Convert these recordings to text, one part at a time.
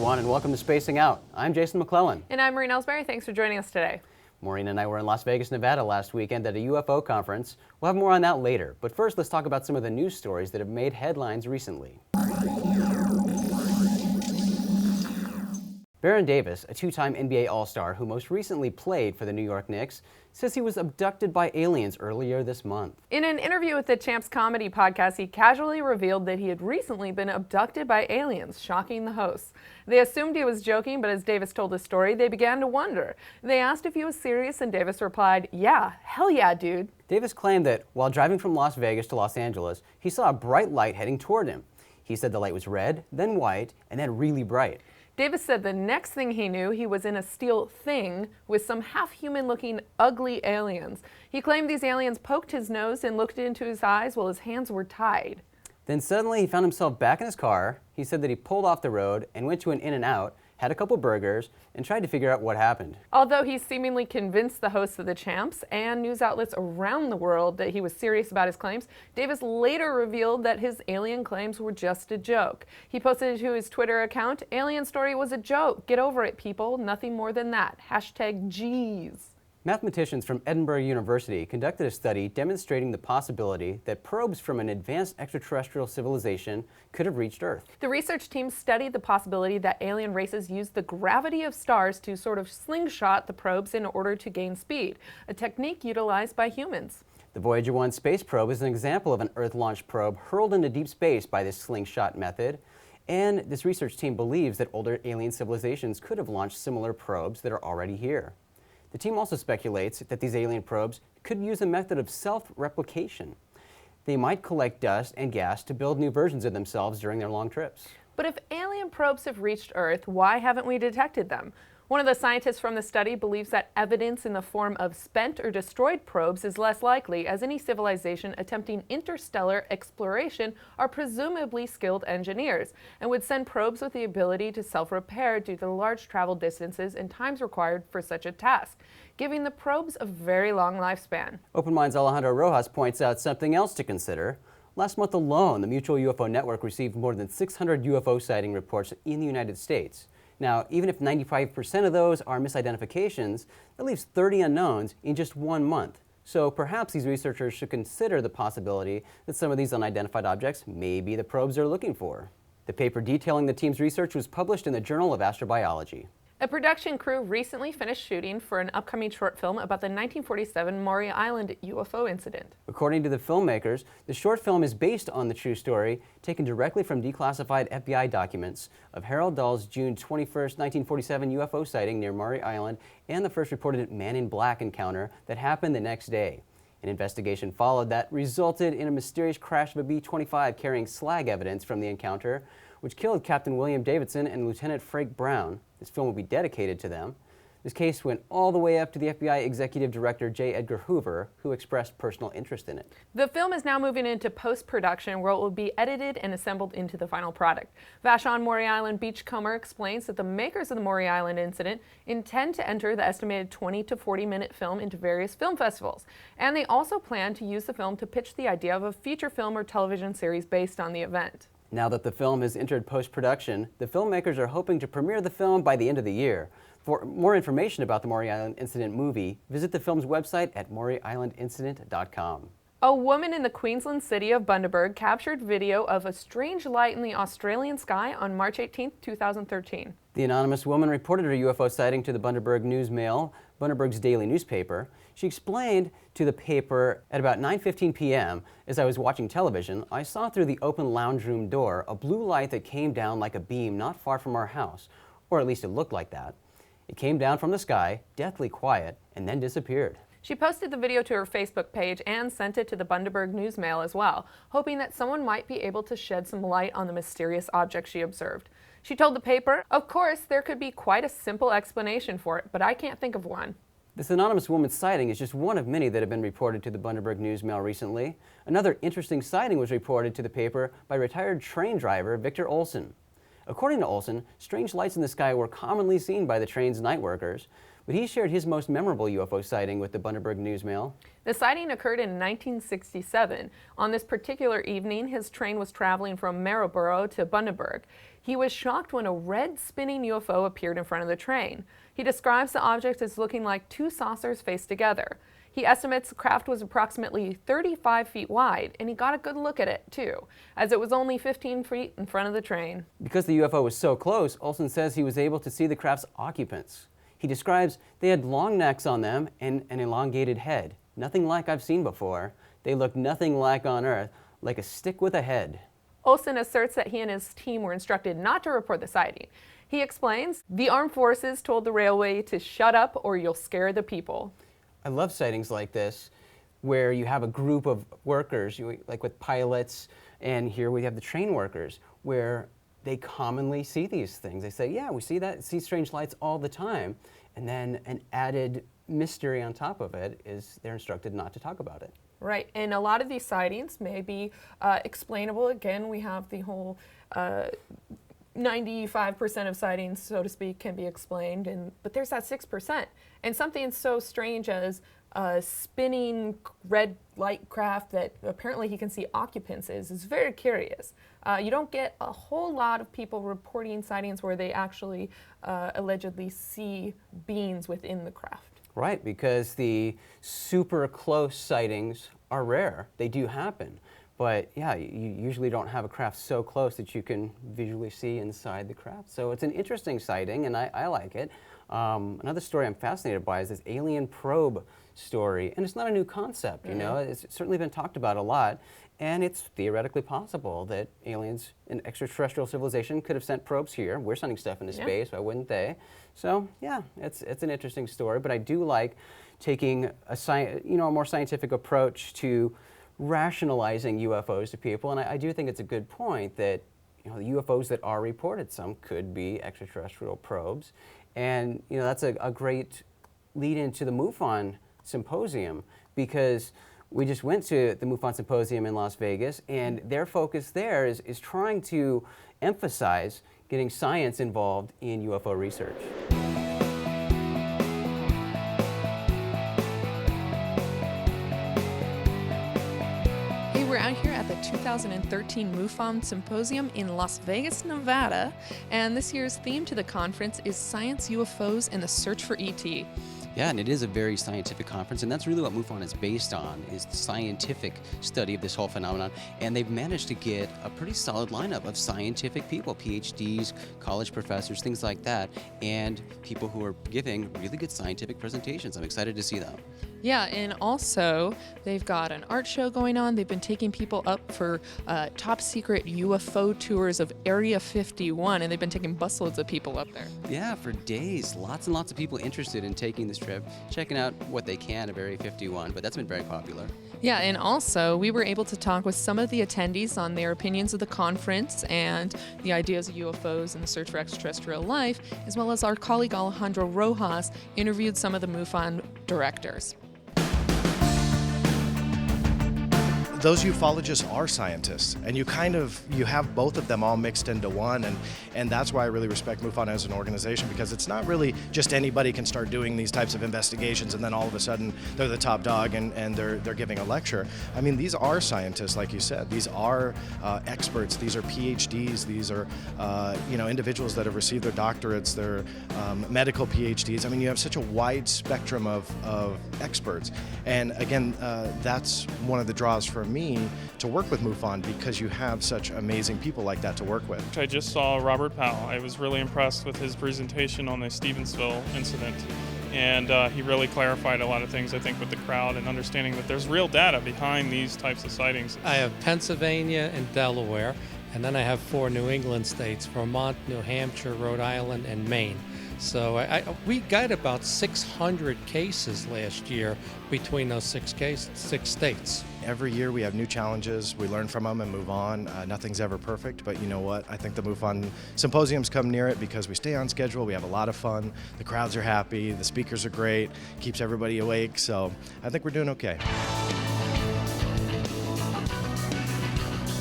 everyone, and welcome to Spacing Out. I'm Jason McClellan. And I'm Maureen Elsberry. Thanks for joining us today. Maureen and I were in Las Vegas, Nevada last weekend at a UFO conference. We'll have more on that later, but first let's talk about some of the news stories that have made headlines recently. Baron Davis, a two-time NBA All-Star who most recently played for the New York Knicks, says he was abducted by aliens earlier this month. In an interview with the Champs comedy podcast, he casually revealed that he had recently been abducted by aliens, shocking the hosts. They assumed he was joking, but as Davis told his story, they began to wonder. They asked if he was serious, and Davis replied, "Yeah, hell yeah, dude." Davis claimed that while driving from Las Vegas to Los Angeles, he saw a bright light heading toward him. He said the light was red, then white, and then really bright. Davis said the next thing he knew, he was in a steel thing with some half-human looking ugly aliens. He claimed these aliens poked his nose and looked into his eyes while his hands were tied. Then suddenly he found himself back in his car. He said that he pulled off the road and went to an In-N-Out, had a couple burgers, and tried to figure out what happened. Although he seemingly convinced the hosts of the Champs and news outlets around the world that he was serious about his claims, Davis later revealed that his alien claims were just a joke. He posted to his Twitter account, "Alien story was a joke. Get over it, people. Nothing more than that. #G's." Mathematicians from Edinburgh University conducted a study demonstrating the possibility that probes from an advanced extraterrestrial civilization could have reached Earth. The research team studied the possibility that alien races used the gravity of stars to sort of slingshot the probes in order to gain speed, a technique utilized by humans. The Voyager 1 space probe is an example of an Earth-launched probe hurled into deep space by this slingshot method. And this research team believes that older alien civilizations could have launched similar probes that are already here. The team also speculates that these alien probes could use a method of self-replication. They might collect dust and gas to build new versions of themselves during their long trips. But if alien probes have reached Earth, why haven't we detected them? One of the scientists from the study believes that evidence in the form of spent or destroyed probes is less likely, as any civilization attempting interstellar exploration are presumably skilled engineers and would send probes with the ability to self-repair due to the large travel distances and times required for such a task, giving the probes a very long lifespan. Open Mind's Alejandro Rojas points out something else to consider. Last month alone, the Mutual UFO Network received more than 600 UFO sighting reports in the United States. Now, even if 95% of those are misidentifications, that leaves 30 unknowns in just 1 month. So perhaps these researchers should consider the possibility that some of these unidentified objects may be the probes they're looking for. The paper detailing the team's research was published in the Journal of Astrobiology. A production crew recently finished shooting for an upcoming short film about the 1947 Maury Island UFO incident. According to the filmmakers, the short film is based on the true story taken directly from declassified FBI documents of Harold Dahl's June 21, 1947 UFO sighting near Maury Island and the first reported Man in Black encounter that happened the next day. An investigation followed that resulted in a mysterious crash of a B-25 carrying slag evidence from the encounter, which killed Captain William Davidson and Lieutenant Frank Brown. This film will be dedicated to them. This case went all the way up to the FBI Executive Director J. Edgar Hoover, who expressed personal interest in it. The film is now moving into post-production, where it will be edited and assembled into the final product. Vashon Maury Island Beachcomber explains that the makers of the Maury Island incident intend to enter the estimated 20 to 40-minute film into various film festivals, and they also plan to use the film to pitch the idea of a feature film or television series based on the event. Now that the film has entered post-production, the filmmakers are hoping to premiere the film by the end of the year. For more information about the Maury Island Incident movie, visit the film's website at mauryislandincident.com. A woman in the Queensland city of Bundaberg captured video of a strange light in the Australian sky on March 18, 2013. The anonymous woman reported her UFO sighting to the Bundaberg News Mail, Bundaberg's daily newspaper. She explained to the paper, at about 9:15 p.m., as I was watching television, I saw through the open lounge room door a blue light that came down like a beam not far from our house, or at least it looked like that. It came down from the sky, deathly quiet, and then disappeared. She posted the video to her Facebook page and sent it to the Bundaberg News Mail as well, hoping that someone might be able to shed some light on the mysterious object she observed. She told the paper, "Of course, there could be quite a simple explanation for it, but I can't think of one." This anonymous woman's sighting is just one of many that have been reported to the Bundaberg News Mail recently. Another interesting sighting was reported to the paper by retired train driver Victor Olson. According to Olson, strange lights in the sky were commonly seen by the train's night workers, but he shared his most memorable UFO sighting with the Bundaberg Newsmail. The sighting occurred in 1967. On this particular evening, his train was traveling from Marlborough to Bundaberg. He was shocked when a red spinning UFO appeared in front of the train. He describes the object as looking like two saucers faced together. He estimates the craft was approximately 35 feet wide, and he got a good look at it, too, as it was only 15 feet in front of the train. Because the UFO was so close, Olson says he was able to see the craft's occupants. He describes they had long necks on them and an elongated head. Nothing like I've seen before. They looked nothing like on Earth, like a stick with a head. Olson asserts that he and his team were instructed not to report the sighting. He explains, the armed forces told the railway to shut up or you'll scare the people. I love sightings like this, where you have a group of workers, like with pilots, and here we have the train workers, where they commonly see these things. They say, yeah, we see strange lights all the time. And then an added mystery on top of it is they're instructed not to talk about it. Right, and a lot of these sightings may be explainable. Again, we have the whole 95% of sightings, so to speak, can be explained, but there's that 6%. And something so strange as a spinning red light craft that apparently he can see occupants is very curious. You don't get a whole lot of people reporting sightings where they actually allegedly see beings within the craft. Right, because the super close sightings are rare. They do happen. But yeah, you usually don't have a craft so close that you can visually see inside the craft. So it's an interesting sighting, and I like it. Another story I'm fascinated by is this alien probe story. And it's not a new concept, you know. It's certainly been talked about a lot. And it's theoretically possible that aliens, an extraterrestrial civilization, could have sent probes here. We're sending stuff into space, why wouldn't they? So yeah, it's an interesting story. But I do like taking a more scientific approach to rationalizing UFOs to people, and I do think it's a good point that the UFOs that are reported, some could be extraterrestrial probes, and that's a great lead into the MUFON Symposium, because we just went to the MUFON Symposium in Las Vegas, and their focus there is trying to emphasize getting science involved in UFO research. We're out here at the 2013 MUFON Symposium in Las Vegas, Nevada, and this year's theme to the conference is Science, UFOs, and the Search for ET. Yeah, and it is a very scientific conference, and that's really what MUFON is based on, is the scientific study of this whole phenomenon. And they've managed to get a pretty solid lineup of scientific people, PhDs, college professors, things like that, and people who are giving really good scientific presentations. I'm excited to see them. Yeah, and also they've got an art show going on. They've been taking people up for top secret UFO tours of Area 51, and they've been taking busloads of people up there. Yeah, for days. Lots and lots of people interested in taking this trip, checking out what they can of Area 51, but that's been very popular. Yeah, and also we were able to talk with some of the attendees on their opinions of the conference and the ideas of UFOs and the search for extraterrestrial life, as well as our colleague Alejandro Rojas interviewed some of the MUFON directors. Those ufologists are scientists, and you have both of them all mixed into one, and that's why I really respect MUFON as an organization, because it's not really just anybody can start doing these types of investigations and then all of a sudden they're the top dog and they're giving a lecture. I mean, these are scientists, like you said. These are experts. These are PhDs. These are individuals that have received their doctorates, their medical PhDs. I mean, you have such a wide spectrum of experts, and again, that's one of the draws for me to work with MUFON, because you have such amazing people like that to work with. I just saw Robert Powell. I was really impressed with his presentation on the Stevensville incident, and he really clarified a lot of things, I think, with the crowd and understanding that there's real data behind these types of sightings. I have Pennsylvania and Delaware, and then I have 4 New England states, Vermont, New Hampshire, Rhode Island, and Maine. So we got about 600 cases last year between those 6 states. Every year we have new challenges, we learn from them and move on. Nothing's ever perfect, but you know what? I think the MUFON Symposiums come near it because we stay on schedule, we have a lot of fun, the crowds are happy, the speakers are great, keeps everybody awake, so I think we're doing okay.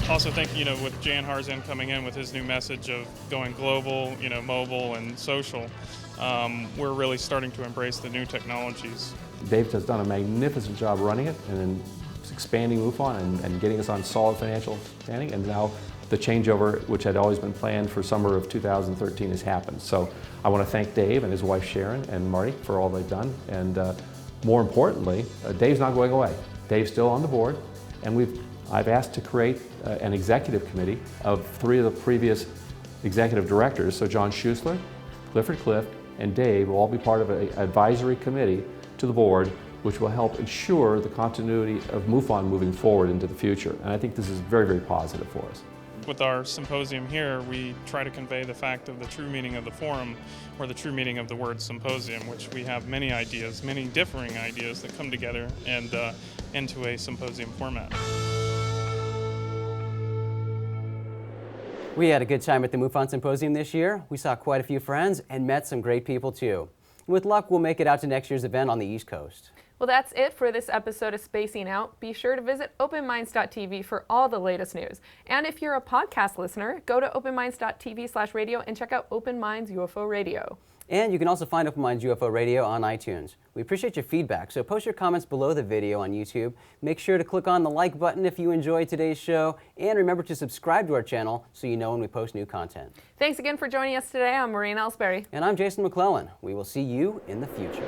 Also think, with Jan Harzan coming in with his new message of going global, mobile and social, we're really starting to embrace the new technologies. Dave has done a magnificent job running it and expanding MUFON and getting us on solid financial standing, and now the changeover, which had always been planned for summer of 2013, has happened. So I want to thank Dave and his wife Sharon and Marty for all they've done, and more importantly, Dave's not going away. Dave's still on the board, and I've asked to create an executive committee of 3 of the previous executive directors, so John Schuessler, Clifford Clift, and Dave will all be part of an advisory committee to the board, which will help ensure the continuity of MUFON moving forward into the future. And I think this is very, very positive for us. With our symposium here, we try to convey the fact of the true meaning of the forum, or the true meaning of the word symposium, which we have many ideas, many differing ideas that come together and into a symposium format. We had a good time at the MUFON Symposium this year. We saw quite a few friends and met some great people too. With luck, we'll make it out to next year's event on the East Coast. Well, that's it for this episode of Spacing Out. Be sure to visit openminds.tv for all the latest news. And if you're a podcast listener, go to openminds.tv/radio and check out Open Minds UFO Radio. And you can also find Open Minds UFO Radio on iTunes. We appreciate your feedback, so post your comments below the video on YouTube. Make sure to click on the like button if you enjoyed today's show, and remember to subscribe to our channel so you know when we post new content. Thanks again for joining us today. I'm Maureen Elsberry. And I'm Jason McClellan. We will see you in the future.